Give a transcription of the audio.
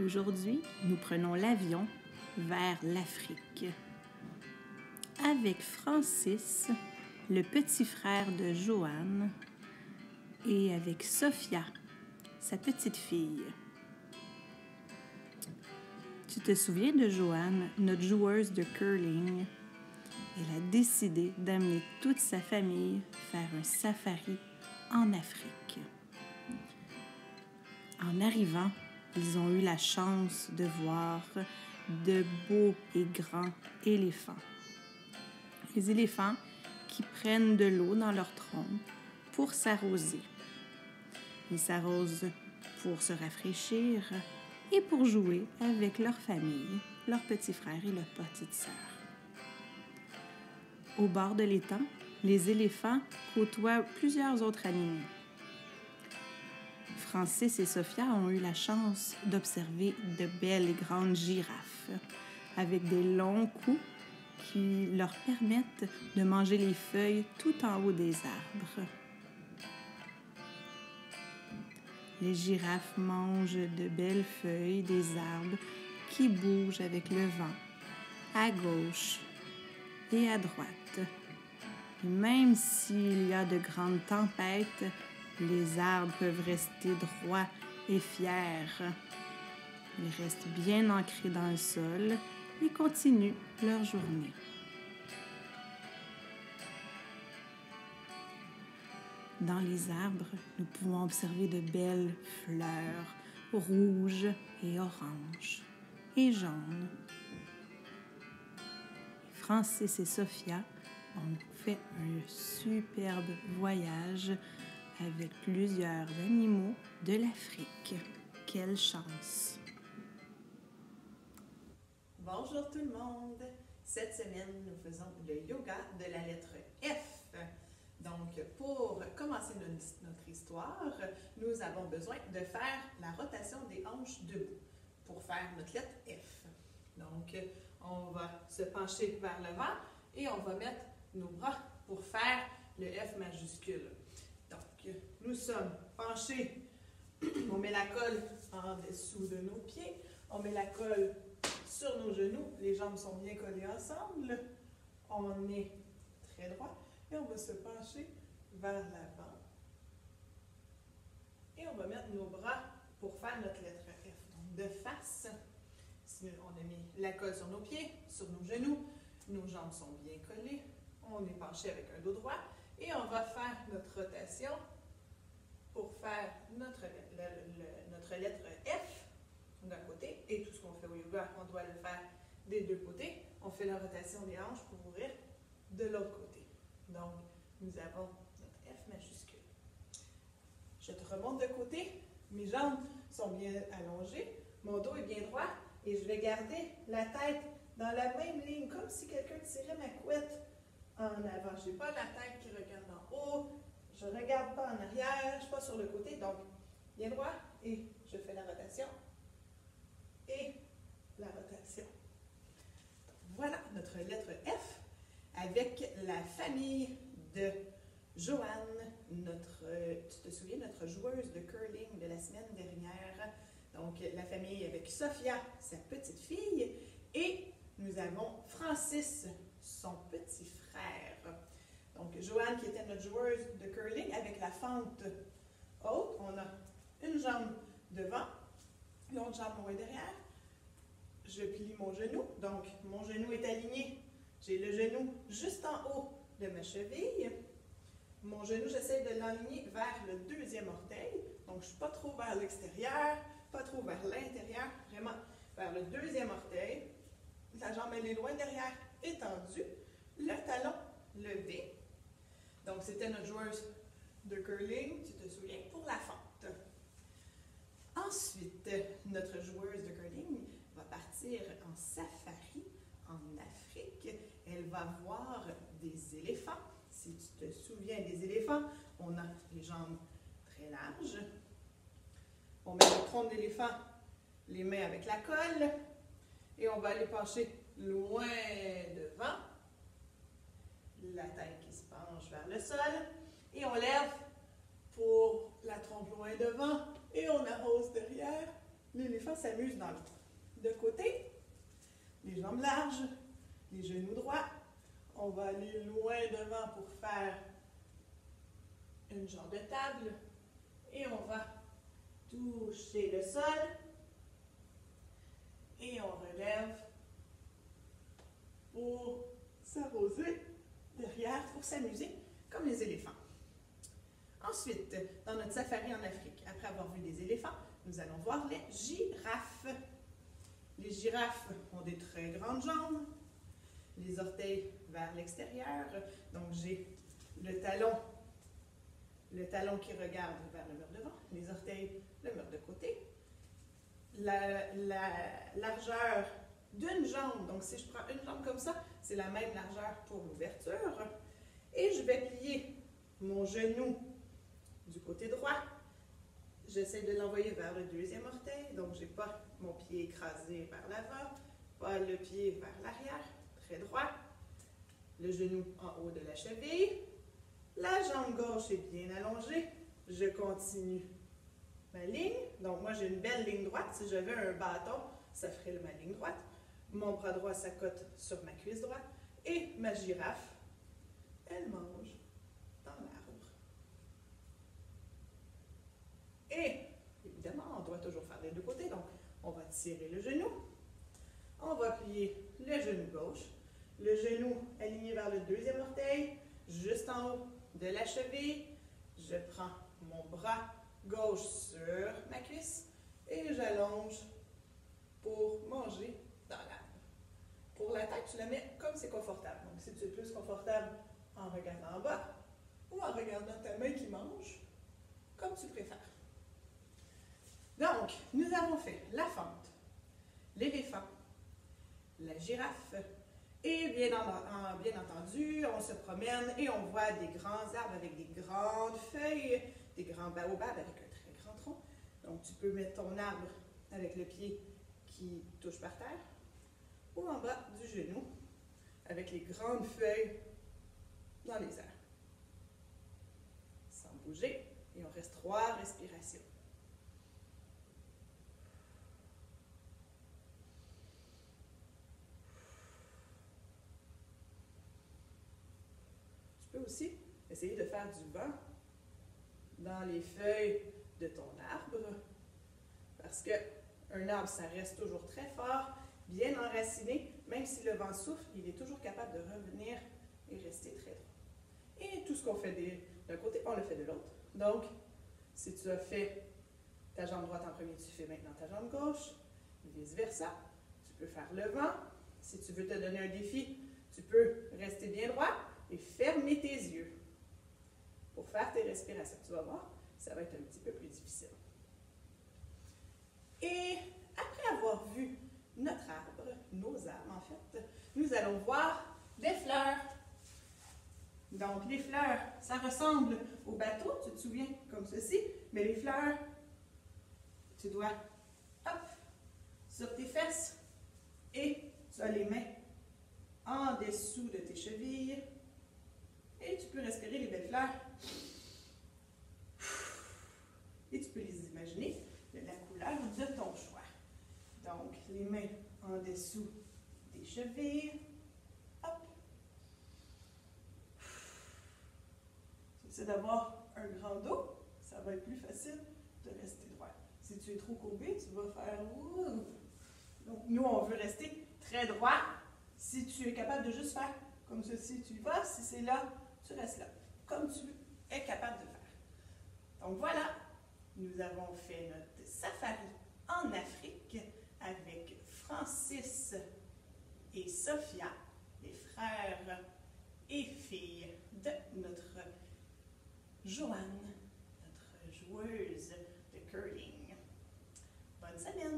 Aujourd'hui, nous prenons l'avion vers l'Afrique avec Francis, le petit frère de Joanne, et avec Sophia, sa petite fille. Tu te souviens de Joanne, notre joueuse de curling? Elle a décidé d'amener toute sa famille faire un safari en Afrique. En arrivant, ils ont eu la chance de voir de beaux et grands éléphants. Les éléphants qui prennent de l'eau dans leur tronc pour s'arroser. Ils s'arrosent pour se rafraîchir et pour jouer avec leur famille, leurs petits frères et leurs petites sœurs. Au bord de l'étang, les éléphants côtoient plusieurs autres animaux. Francis et Sophia ont eu la chance d'observer de belles et grandes girafes avec des longs coups qui leur permettent de manger les feuilles tout en haut des arbres. Les girafes mangent de belles feuilles des arbres qui bougent avec le vent, à gauche et à droite. Et même s'il y a de grandes tempêtes, les arbres peuvent rester droits et fiers. Ils restent bien ancrés dans le sol et continuent leur journée. Dans les arbres, nous pouvons observer de belles fleurs rouges et oranges et jaunes. Francis et Sophia ont fait un superbe voyage avec plusieurs animaux de l'Afrique. Quelle chance! Bonjour tout le monde! Cette semaine, nous faisons le yoga de la lettre F. Donc, pour commencer notre histoire, nous avons besoin de faire la rotation des hanches debout pour faire notre lettre F. Donc, on va se pencher vers l'avant et on va mettre nos bras pour faire le F majuscule. Donc, nous sommes penchés, on met la colle en dessous de nos pieds, on met la colle sur nos genoux, les jambes sont bien collées ensemble, on est très droit et on va se pencher vers l'avant et on va mettre nos bras pour faire notre lettre F. Donc, de face, on a mis la colle sur nos pieds, sur nos genoux, nos jambes sont bien collées, on est penché avec un dos droit et on va faire notre rotation pour faire notre lettre F d'un côté, et tout ce qu'on fait au yoga, on doit le faire des deux côtés. On fait la rotation des hanches pour ouvrir de l'autre côté. Donc, nous avons notre F majuscule. Je te remonte de côté, mes jambes sont bien allongées, mon dos est bien droit, et je vais garder la tête dans la même ligne, comme si quelqu'un tirait ma couette en avant. Je n'ai pas la tête qui regarde en haut, je ne regarde pas en arrière, je ne suis pas sur le côté, donc bien droit, et je fais la rotation. Et la rotation. Donc, voilà notre lettre F avec la famille de Joanne, tu te souviens, notre joueuse de curling de la semaine dernière. Donc, la famille avec Sophia, sa petite fille, et nous avons Francis, son petit frère. Donc, Joanne qui était notre joueuse de curling avec la fente haute. On a une jambe devant, l'autre jambe loin derrière. Je plie mon genou, donc mon genou est aligné. J'ai le genou juste en haut de ma cheville. Mon genou, j'essaie de l'aligner vers le deuxième orteil. Donc, je ne suis pas trop vers l'extérieur, pas trop vers l'intérieur, vraiment vers le deuxième orteil. La jambe, elle est loin derrière, étendue. Le talon levé. Donc, c'était notre joueuse de curling, tu te souviens, pour la fente. Ensuite, notre joueuse de curling va partir en safari en Afrique. Elle va voir des éléphants. Si tu te souviens des éléphants, on a les jambes très larges. On met le tronc d'éléphant, les mains avec la colle, et on va aller pencher loin devant. La tête qui se penche vers le sol, et on lève pour la trompe loin devant, et on arrose derrière L'éléphant s'amuse dans l'eau. De côté, les jambes larges, les genoux droits. On va aller loin devant pour faire une genre de table. Et on va toucher le sol. Et on relève pour s'arroser derrière, pour s'amuser comme les éléphants. Ensuite, dans notre safari en Afrique, après avoir vu des éléphants, nous allons voir les girafes. Les girafes ont des très grandes jambes, les orteils vers l'extérieur. Donc, j'ai le talon qui regarde vers le mur devant, les orteils, le mur de côté. La largeur d'une jambe, donc si je prends une jambe comme ça, c'est la même largeur pour l'ouverture. Et je vais plier mon genou du côté droit. J'essaie de l'envoyer vers le deuxième orteil, donc je n'ai pas mon pied écrasé vers l'avant, pas le pied vers l'arrière, très droit. Le genou en haut de la cheville. La jambe gauche est bien allongée. Je continue ma ligne. Donc moi j'ai une belle ligne droite. Si j'avais un bâton, ça ferait ma ligne droite. Mon bras droit s'accote sur ma cuisse droite. Et ma girafe, elle mange dans l'arbre. Et évidemment, on doit toujours faire les deux côtés. Donc, on va tirer le genou. On va plier le genou gauche. Le genou aligné vers le deuxième orteil, juste en haut de la cheville. Je prends mon bras gauche sur ma cuisse et j'allonge pour manger dans l'arbre. Pour la tête, tu la mets comme c'est confortable. Donc, si tu es plus confortable en regardant en bas ou en regardant ta main qui mange, comme tu préfères. Donc, nous avons fait la fente, l'éléphant, la girafe et bien entendu, on se promène et on voit des grands arbres avec des grandes feuilles, des grands baobabs avec un très grand tronc. Donc, tu peux mettre ton arbre avec le pied qui touche par terre ou en bas du genou avec les grandes feuilles dans les airs. Sans bouger et on reste 3 respirations. Tu peux aussi essayer de faire du vent dans les feuilles de ton arbre parce qu'un arbre, ça reste toujours très fort, bien enraciné, même si le vent souffle, il est toujours capable de revenir et rester très droit. Et tout ce qu'on fait d'un côté, on le fait de l'autre. Donc, si tu as fait ta jambe droite en premier, tu fais maintenant ta jambe gauche, vice-versa. Tu peux faire le vent. Si tu veux te donner un défi, tu peux rester bien droit et fermer tes yeux pour faire tes respirations. Tu vas voir, ça va être un petit peu plus difficile. Et après avoir vu notre arbre, nos arbres en fait, nous allons voir des fleurs. Donc, les fleurs, ça ressemble au bateau, tu te souviens, comme ceci, mais les fleurs, tu dois, hop, sur tes fesses et tu as les mains en dessous de tes chevilles et tu peux respirer les belles fleurs. Et tu peux les imaginer de la couleur de ton choix. Donc, les mains en dessous des chevilles. Hop. C'est d'avoir un grand dos, ça va être plus facile de rester droit. Si tu es trop courbé, tu vas faire ouh. Donc, nous, on veut rester très droit. Si tu es capable de juste faire comme ceci, tu y vas. Si c'est là, tu restes là. Comme tu es capable de faire. Donc, voilà. Nous avons fait notre safari en Afrique avec Francis et Sophia, les frères et filles de notre Joanne, notre joueuse de curling. Bonne semaine!